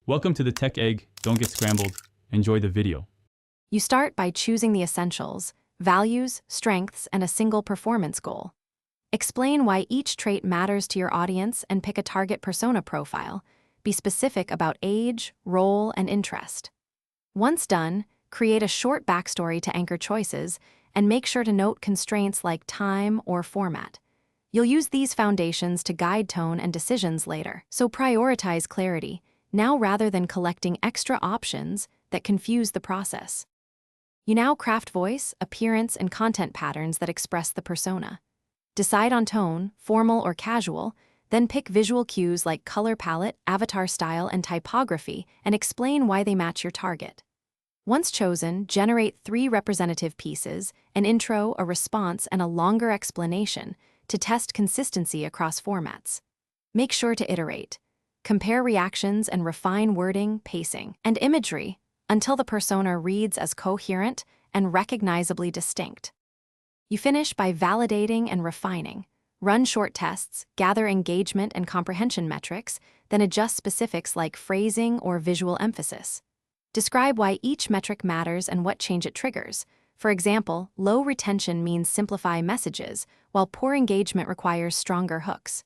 Welcome to the Tech Egg. Don't get scrambled. Enjoy the video. You start by choosing the essentials, values, strengths, and a single performance goal. Explain why each trait matters to your audience and pick a target persona profile. Be specific about age, role, and interest. Once done, create a short backstory to anchor choices and make sure to note constraints like time or format. You'll use these foundations to guide tone and decisions later, so prioritize clarity, now rather than collecting extra options that confuse the process. You now craft voice, appearance, and content patterns that express the persona. Decide on tone, formal or casual, then pick visual cues like color palette, avatar style, and typography, and explain why they match your target. Once chosen, generate 3 representative pieces, an intro, a response, and a longer explanation, to test consistency across formats. Make sure to iterate. Compare reactions and refine wording, pacing, and imagery until the persona reads as coherent and recognizably distinct. You finish by validating and refining. Run short tests, gather engagement and comprehension metrics, then adjust specifics like phrasing or visual emphasis. Describe why each metric matters and what change it triggers. For example, low retention means simplify messages, while poor engagement requires stronger hooks.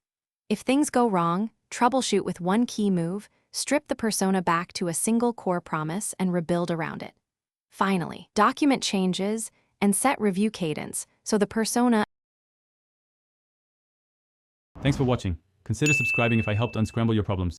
If things go wrong, troubleshoot with one key move, strip the persona back to a single core promise, and rebuild around it. Finally, document changes and set review cadence so the persona. Thanks for watching. Consider subscribing if I helped unscramble your problems.